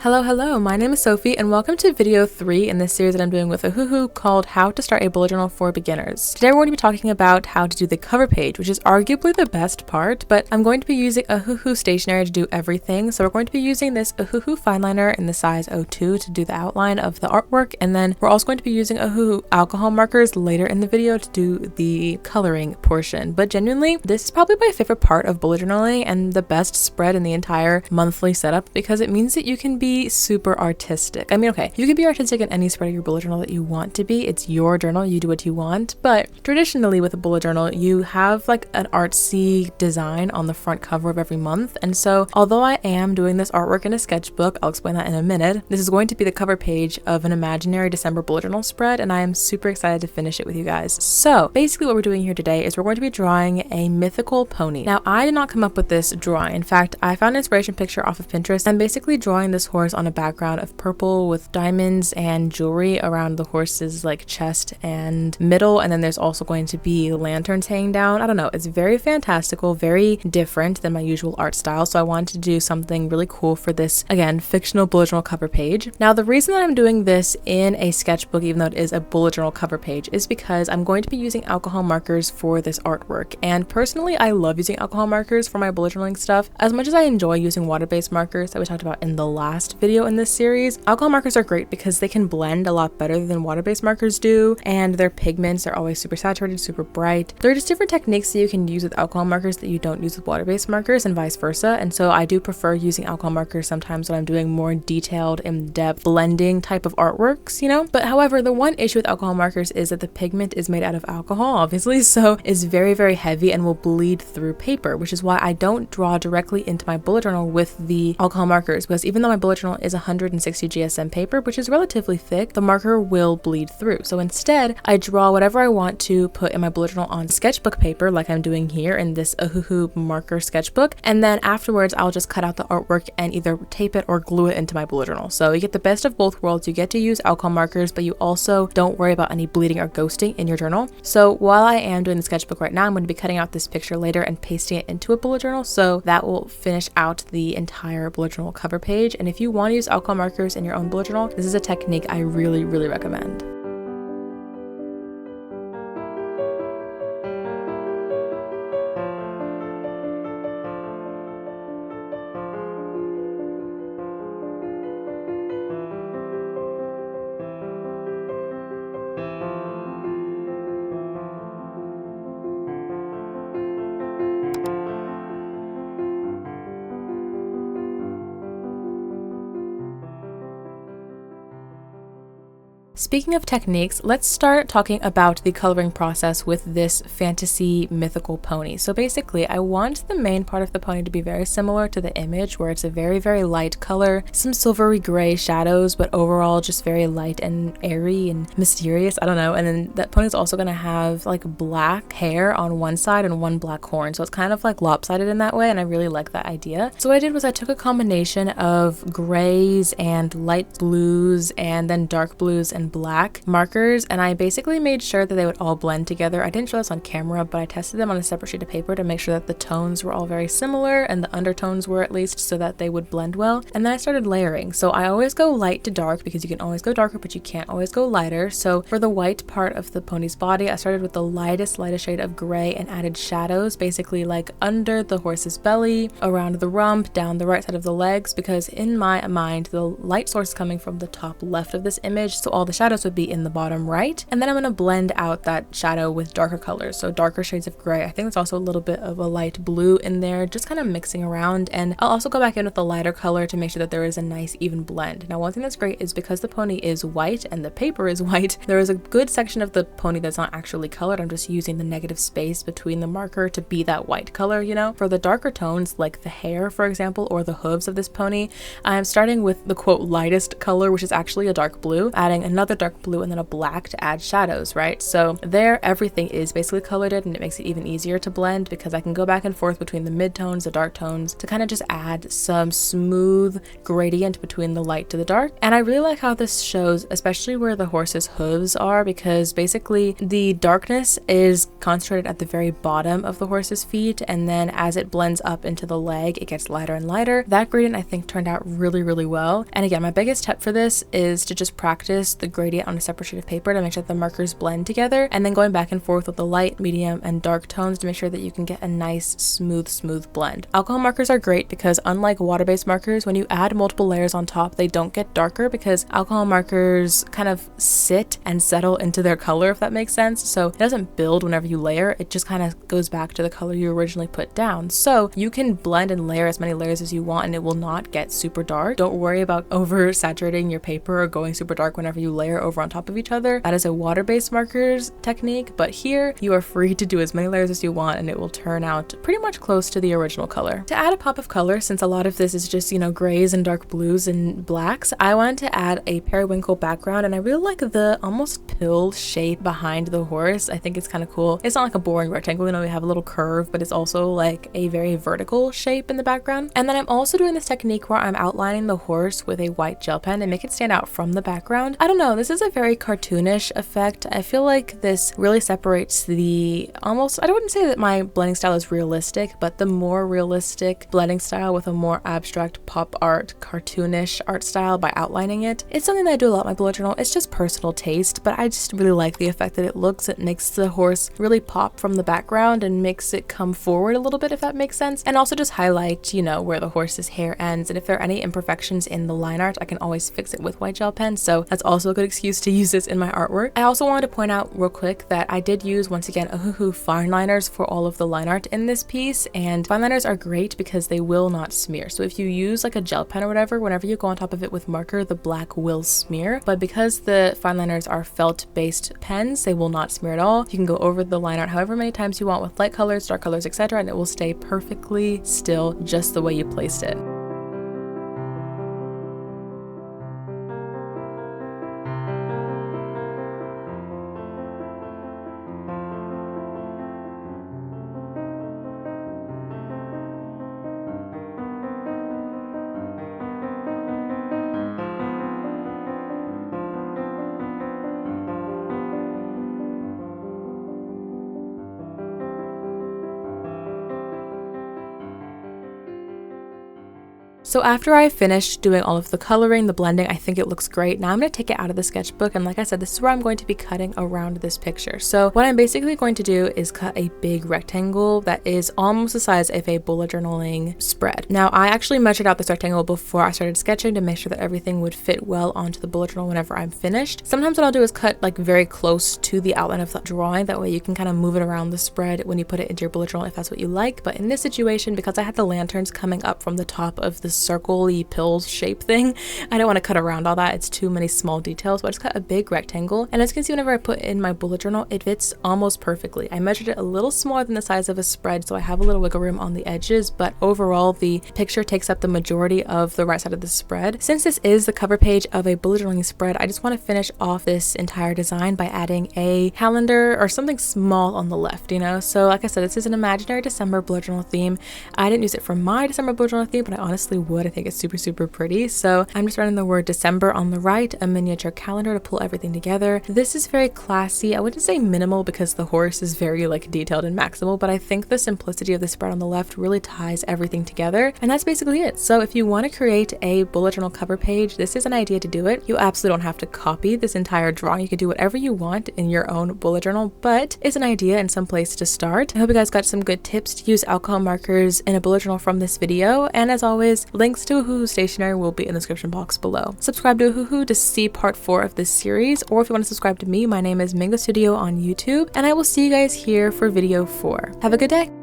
Hello, my name is Sophie and welcome to video 3 in this series that I'm doing with Ohuhu called How to Start a Bullet Journal for Beginners. Today we're going to be talking about how to do the cover page, which is arguably the best part, but I'm going to be using Ohuhu stationery to do everything. So we're going to be using this Ohuhu Fineliner in the size 02 to do the outline of the artwork, and then we're also going to be using Ohuhu alcohol markers later in the video to do the coloring portion. But genuinely, this is probably my favorite part of bullet journaling and the best spread in the entire monthly setup because it means that you can be super artistic. I mean, okay, you can be artistic in any spread of your bullet journal that you want to be. It's your journal, you do what you want. But traditionally with a bullet journal, you have like an artsy design on the front cover of every month. And so although I am doing this artwork in a sketchbook, I'll explain that in a minute, this is going to be the cover page of an imaginary December bullet journal spread, and I am super excited to finish it with you guys. So basically what we're doing here today is we're going to be drawing a mythical pony. Now, I did not come up with this drawing. In fact, I found an inspiration picture off of Pinterest. I'm basically drawing this horse on a background of purple with diamonds and jewelry around the horse's like chest and middle, and then there's also going to be lanterns hanging down. I don't know, it's very fantastical, very different than my usual art style, so I wanted to do something really cool for this, again, fictional bullet journal cover page. Now, the reason that I'm doing this in a sketchbook, even though it is a bullet journal cover page, is because I'm going to be using alcohol markers for this artwork, and personally I love using alcohol markers for my bullet journaling stuff as much as I enjoy using water-based markers that we talked about in the last video in this series. Alcohol markers are great because they can blend a lot better than water-based markers do, and their pigments are always super saturated, super bright. There are just different techniques that you can use with alcohol markers that you don't use with water-based markers and vice versa, and so I do prefer using alcohol markers sometimes when I'm doing more detailed, in-depth blending type of artworks, you know? But however, the one issue with alcohol markers is that the pigment is made out of alcohol, obviously, so it's very, very heavy and will bleed through paper, which is why I don't draw directly into my bullet journal with the alcohol markers, because even though my bullet journal is 160 GSM paper, which is relatively thick, the marker will bleed through. So instead, I draw whatever I want to put in my bullet journal on sketchbook paper, like I'm doing here in this Ohuhu marker sketchbook, and then afterwards I'll just cut out the artwork and either tape it or glue it into my bullet journal. So you get the best of both worlds. You get to use alcohol markers, but you also don't worry about any bleeding or ghosting in your journal. So while I am doing the sketchbook right now, I'm going to be cutting out this picture later and pasting it into a bullet journal, so that will finish out the entire bullet journal cover page. And if you want to use alcohol markers in your own bullet journal, this is a technique I really recommend. Speaking of techniques, let's start talking about the coloring process with this fantasy mythical pony. So basically, I want the main part of the pony to be very similar to the image, where it's a very light color, some silvery gray shadows, but overall just very light and airy and mysterious. I don't know. And then that pony is also going to have like black hair on one side and one black horn. So it's kind of like lopsided in that way, and I really like that idea. So what I did was I took a combination of grays and light blues and then dark blues and black markers, and I basically made sure that they would all blend together. I didn't show this on camera, but I tested them on a separate sheet of paper to make sure that the tones were all very similar and the undertones were, at least, so that they would blend well. And then I started layering. So I always go light to dark because you can always go darker, but you can't always go lighter. So for the white part of the pony's body, I started with the lightest shade of gray and added shadows, basically like under the horse's belly, around the rump, down the right side of the legs, because in my mind, the light source is coming from the top left of this image, so all the shadows would be in the bottom right. And then I'm going to blend out that shadow with darker colors, so darker shades of gray. I think there's also a little bit of a light blue in there, just kind of mixing around. And I'll also go back in with a lighter color to make sure that there is a nice even blend. Now, one thing that's great is because the pony is white and the paper is white, there is a good section of the pony that's not actually colored. I'm just using the negative space between the marker to be that white color, you know? For the darker tones, like the hair, for example, or the hooves of this pony, I'm starting with the quote lightest color, which is actually a dark blue, adding another another dark blue, and then a black to add shadows, right? So there, everything is basically colored in, and it makes it even easier to blend because I can go back and forth between the mid-tones, the dark tones, to kind of just add some smooth gradient between the light to the dark. And I really like how this shows, especially where the horse's hooves are, because basically the darkness is concentrated at the very bottom of the horse's feet, and then as it blends up into the leg, it gets lighter and lighter. That gradient I think turned out really, really well. And again, my biggest tip for this is to just practice the gradient on a separate sheet of paper to make sure that the markers blend together, and then going back and forth with the light, medium, and dark tones to make sure that you can get a nice smooth blend. Alcohol markers are great because unlike water-based markers, when you add multiple layers on top, they don't get darker because alcohol markers kind of sit and settle into their color, if that makes sense. So it doesn't build whenever you layer, it just kind of goes back to the color you originally put down. So you can blend and layer as many layers as you want and it will not get super dark. Don't worry about over saturating your paper or going super dark whenever you layer over on top of each other. That is a water-based markers technique, but here you are free to do as many layers as you want and it will turn out pretty much close to the original color. To add a pop of color, since a lot of this is just, you know, grays and dark blues and blacks, I wanted to add a periwinkle background, and I really like the almost pill shape behind the horse. I think it's kind of cool. It's not like a boring rectangle, you know, we have a little curve, but it's also like a very vertical shape in the background. And then I'm also doing this technique where I'm outlining the horse with a white gel pen to make it stand out from the background. I don't know, this is a very cartoonish effect. I feel like this really separates the almost, I wouldn't say that my blending style is realistic, but the more realistic blending style with a more abstract pop art, cartoonish art style by outlining it. It's something that I do a lot in my bullet journal. It's just personal taste, but I just really like the effect that it looks. It makes the horse really pop from the background and makes it come forward a little bit, if that makes sense. And also just highlight, you know, where the horse's hair ends. And if there are any imperfections in the line art, I can always fix it with white gel pen. So that's also a good excuse to use this in my artwork. I also wanted to point out real quick that I did use, once again, Ohuhu Fineliners for all of the line art in this piece. And Fineliners are great because they will not smear. So if you use like a gel pen or whatever, whenever you go on top of it with marker, the black will smear. But because the Fineliners are felt-based pens, they will not smear at all. You can go over the line art however many times you want with light colors, dark colors, etc., and it will stay perfectly still just the way you placed it. So after I finished doing all of the coloring, the blending, I think it looks great. Now I'm going to take it out of the sketchbook, and like I said, this is where I'm going to be cutting around this picture. So what I'm basically going to do is cut a big rectangle that is almost the size of a bullet journaling spread. Now I actually measured out this rectangle before I started sketching to make sure that everything would fit well onto the bullet journal whenever I'm finished. Sometimes what I'll do is cut like very close to the outline of the drawing. That way you can kind of move it around the spread when you put it into your bullet journal if that's what you like. But in this situation, because I had the lanterns coming up from the top of the circle-y pill shape thing, I don't want to cut around all that. It's too many small details, but I just cut a big rectangle. And as you can see, whenever I put in my bullet journal, it fits almost perfectly. I measured it a little smaller than the size of a spread, so I have a little wiggle room on the edges, but overall the picture takes up the majority of the right side of the spread. Since this is the cover page of a bullet journaling spread, I just want to finish off this entire design by adding a calendar or something small on the left, you know? So like I said, this is an imaginary December bullet journal theme. I didn't use it for my December bullet journal theme, but I honestly would. I think it's super pretty. So I'm just writing the word December on the right, a miniature calendar to pull everything together. This is very classy. I wouldn't say minimal because the horse is very like detailed and maximal, but I think the simplicity of the spread on the left really ties everything together. And that's basically it. So if you want to create a bullet journal cover page, this is an idea to do it. You absolutely don't have to copy this entire drawing. You can do whatever you want in your own bullet journal, but it's an idea and some place to start. I hope you guys got some good tips to use alcohol markers in a bullet journal from this video. And as always, links to Ohuhu stationery will be in the description box below. Subscribe to Ohuhu to see part 4 of this series, or if you want to subscribe to me, my name is Mingo Studio on YouTube, and I will see you guys here for video 4. Have a good day!